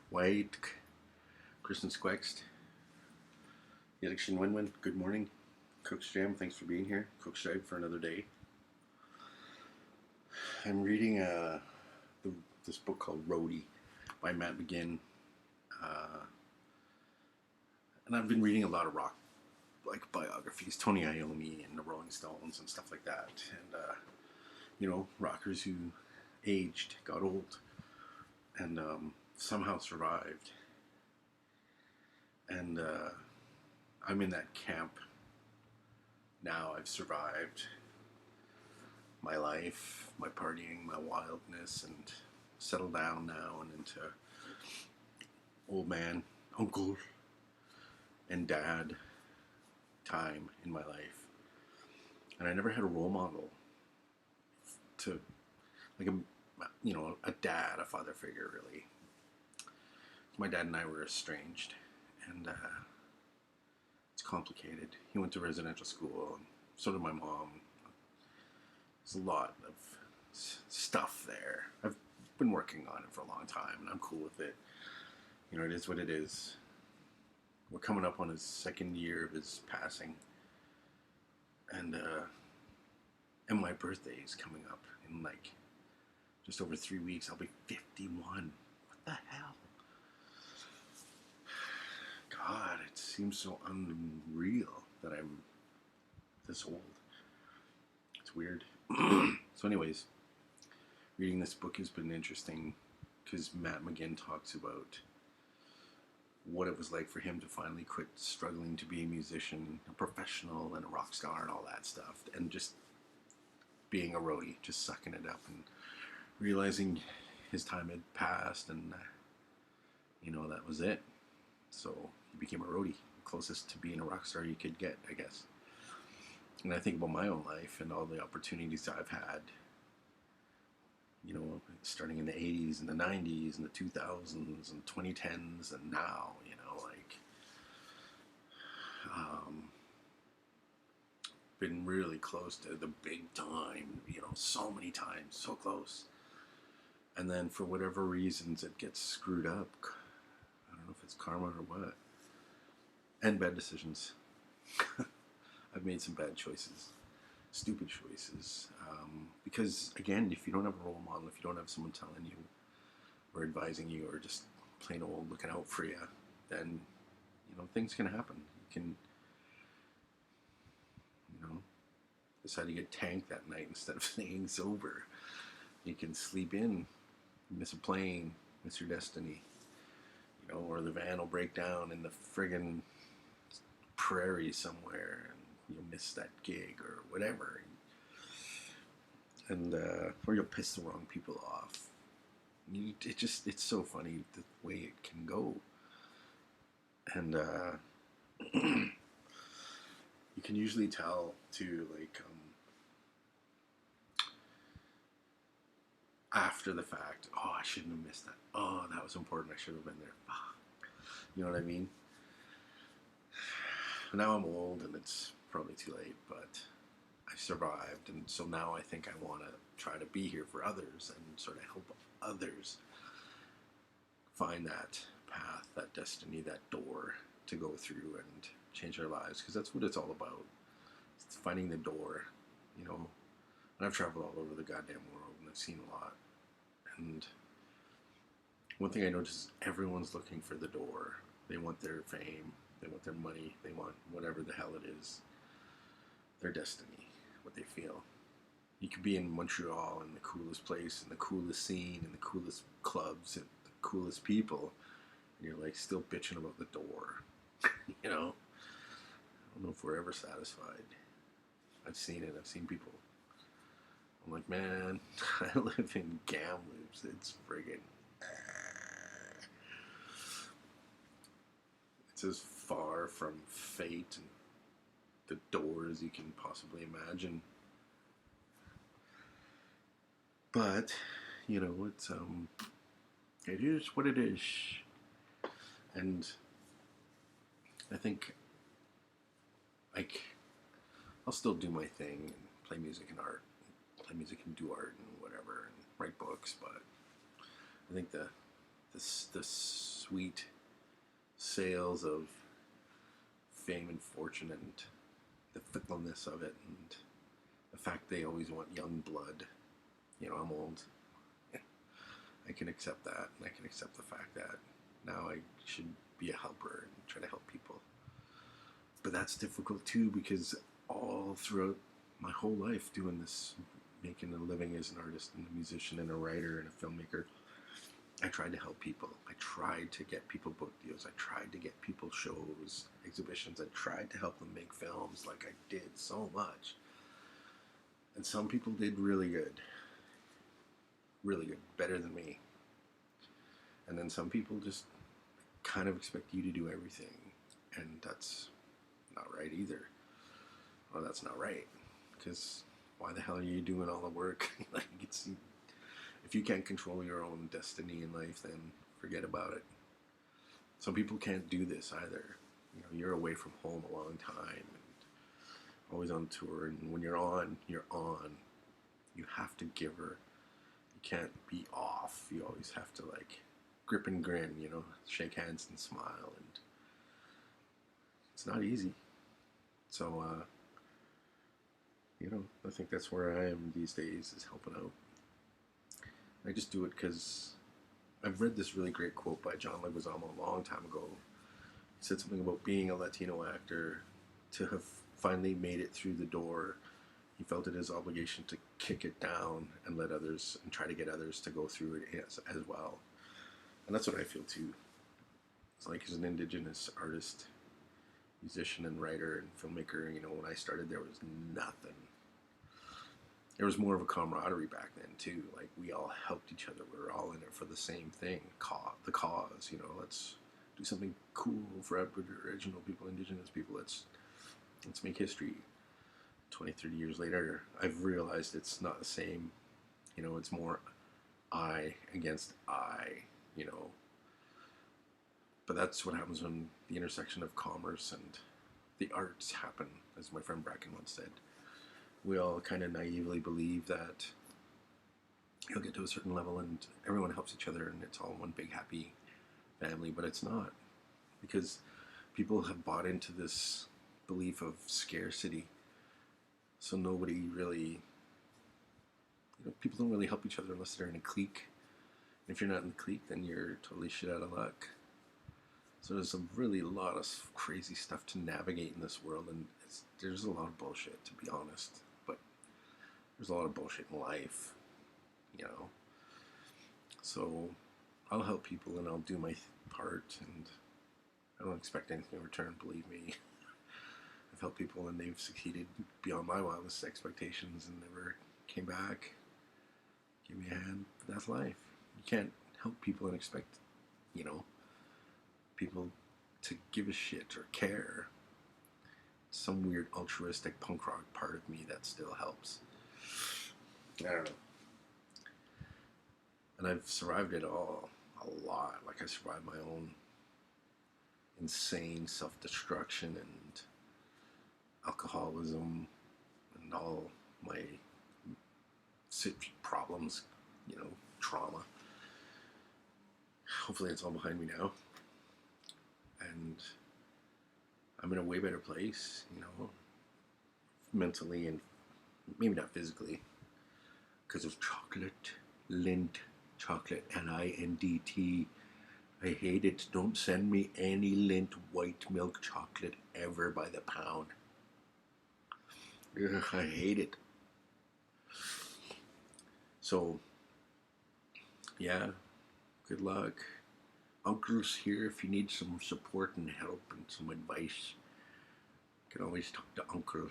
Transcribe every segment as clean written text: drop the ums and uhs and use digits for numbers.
White, Kristen Squext, Yedikshin Winwin, good morning. Cook's Jam, thanks for being here. Cook's Jam for another day. I'm reading this book called Roadie by Matt McGinn. And I've been reading a lot of rock biographies, Tony Iommi and the Rolling Stones and stuff like that. And, rockers who aged, got old, and somehow survived. And I'm in that camp now. I've survived my life, my partying, my wildness, and settled down now and into old man, uncle, and dad time in my life. And I never had a role model to, a dad, a father figure, really. My dad and I were estranged, and it's complicated. He went to residential school, and so did my mom. There's a lot of stuff there. I've been working on it for a long time, and I'm cool with it. It is what it is. We're coming up on his second year of his passing, and my birthday is coming up in just over 3 weeks. I'll be 51. What the hell? God, it seems so unreal that I'm this old. It's weird. So anyways, reading this book has been interesting because Matt McGinn talks about what it was like for him to finally quit struggling to be a musician, a professional, and a rock star and all that stuff, and just being a roadie, just sucking it up and realizing his time had passed, and that was it. So he became a roadie, closest to being a rock star you could get, I guess. And I think about my own life and all the opportunities I've had, starting in the 80s and the 90s and the 2000s and 2010s and now, been really close to the big time, so many times, so close. And then for whatever reasons it gets screwed up. I don't know if it's karma or what. And bad decisions. I've made some bad choices. Stupid choices. Because, again, if you don't have a role model, if you don't have someone telling you or advising you or just plain old looking out for you, then, things can happen. You can, decide to get tanked that night instead of staying sober. You can sleep in, miss a plane, miss your destiny. Or the van will break down in the friggin' prairie somewhere and you'll miss that gig or whatever. And, or you'll piss the wrong people off. It's so funny the way it can go. And, you can usually tell too, after the fact, oh, I shouldn't have missed that. Oh, that was important. I should have been there. You know what I mean? Now I'm old and it's probably too late, but I survived. And so now I think I want to try to be here for others and sort of help others find that path, that destiny, that door to go through and change their lives. Because that's what it's all about. It's finding the door, And I've traveled all over the goddamn world and I've seen a lot. And one thing I noticed is everyone's looking for the door. They want their fame, they want their money, they want whatever the hell it is, their destiny, what they feel. You could be in Montreal in the coolest place, in the coolest scene, in the coolest clubs, and the coolest people, and you're still bitching about the door. I don't know if we're ever satisfied. I've seen it, I've seen people. I'm like, man, I live in Kamloops. It's friggin'. It's as far from fate and the door as you can possibly imagine. But, it's, it is what it is. And I think, I'll still do my thing and play music and art. Play music and do art and whatever and write books, but I think the the sweet sales of fame and fortune and the fickleness of it and the fact they always want young blood. You know, I'm old. I can accept that, and I can accept the fact that now I should be a helper and try to help people. But that's difficult too, because all throughout my whole life doing this, making a living as an artist and a musician and a writer and a filmmaker, I tried to help people. I tried to get people book deals. I tried to get people shows, exhibitions. I tried to help them make films. Like, I did so much. And some people did really good. Really good. Better than me. And then some people just kind of expect you to do everything. And that's not right either. Well, that's not right. Because why the hell are you doing all the work? Like, if you can't control your own destiny in life, then forget about it. Some people can't do this either. You know, you're away from home a long time and always on tour, and when you're on, you're on. You have to give her. You can't be off. You always have to, like, grip and grin, you know, shake hands and smile, and it's not easy. So, you know, I think that's where I am these days, is helping out. I just do it because I've read this really great quote by John Leguizamo a long time ago. He said something about being a Latino actor, to have finally made it through the door. He felt it his obligation to kick it down and let others, and try to get others to go through it as well. And that's what I feel too. It's like, as an Indigenous artist, musician and writer and filmmaker, you know, when I started, there was nothing. There was more of a camaraderie back then too. Like, we all helped each other. We were all in it for the same thing, the cause. You know, let's do something cool for Aboriginal people, Indigenous people. Let's make history. 20, 30 years later, I've realized it's not the same. You know, it's more I against I. You know, but that's what happens when the intersection of commerce and the arts happen, as my friend Bracken once said. We all kind of naively believe that you'll get to a certain level and everyone helps each other and it's all one big happy family, but it's not, because people have bought into this belief of scarcity. So nobody really, you know, people don't really help each other unless they're in a clique. And if you're not in the clique, then you're totally shit out of luck. So there's a lot of crazy stuff to navigate in this world, and there's a lot of bullshit, to be honest. But there's a lot of bullshit in life, you know. So I'll help people and I'll do my part, and I don't expect anything in return, believe me. I've helped people and they've succeeded beyond my wildest expectations and never came back, give me a hand. But that's life. You can't help people and expect, you know, people to give a shit or care. Some weird altruistic punk rock part of me that still helps. I don't know. And I've survived it all a lot. Like, I survived my own insane self-destruction and alcoholism and all my problems, you know, trauma. Hopefully it's all behind me now. And I'm in a way better place, you know, mentally and maybe not physically, because of chocolate, Lindt, chocolate, Lindt. I hate it. Don't send me any Lindt white milk chocolate ever by the pound. Ugh, I hate it. So, yeah, good luck. Uncle's here if you need some support and help and some advice. You can always talk to Uncle,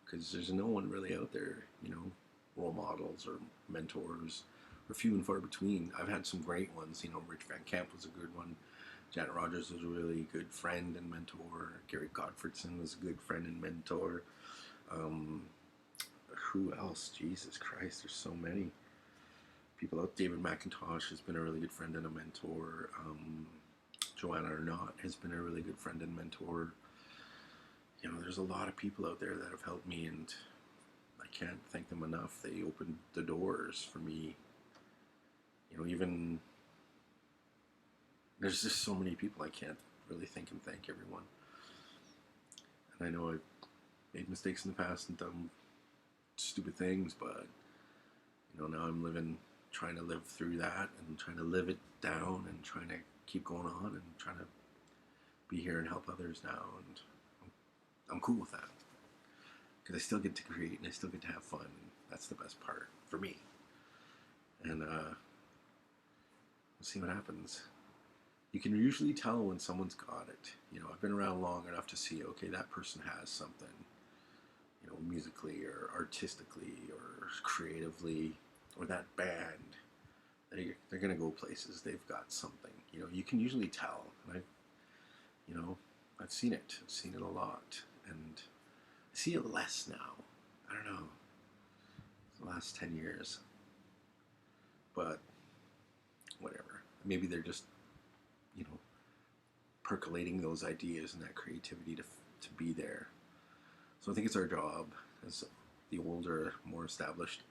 because there's no one really out there, you know, role models or mentors, or few and far between. I've had some great ones, you know, Rich Van Camp was a good one. Janet Rogers was a really good friend and mentor. Gary Gottfredson was a good friend and mentor. Who else? Jesus Christ, there's so many people out. David McIntosh has been a really good friend and a mentor. Joanna Arnott has been a really good friend and mentor. You know, there's a lot of people out there that have helped me, and I can't thank them enough. They opened the doors for me. You know, even There's just so many people I can't really think and thank everyone. And I know I've made mistakes in the past and done stupid things, but now I'm trying to live through that and trying to live it down and trying to keep going on and trying to be here and help others now. And I'm cool with that because I still get to create and I still get to have fun. And that's the best part for me. And we'll see what happens. You can usually tell when someone's got it. I've been around long enough to see, okay, that person has something, musically or artistically or creatively, or that band, they're going to go places. They've got something. You can usually tell. And I've seen it. I've seen it a lot. And I see it less now. I don't know. The last 10 years. But whatever. Maybe they're just, percolating those ideas and that creativity to be there. So I think it's our job as the older, more established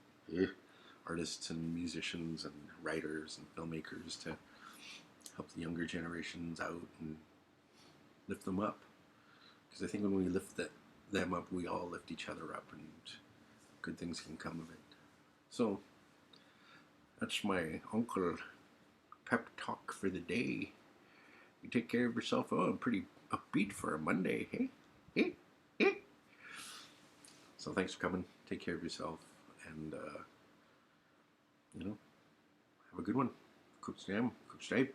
artists and musicians and writers and filmmakers to help the younger generations out and lift them up. Because I think when we lift them up, we all lift each other up and good things can come of it. So that's my uncle pep talk for the day. You take care of yourself. Oh, I'm pretty upbeat for a Monday, hey? Hey? Hey? So thanks for coming. Take care of yourself. And, have a good one. Coach Jam. Coach Dave.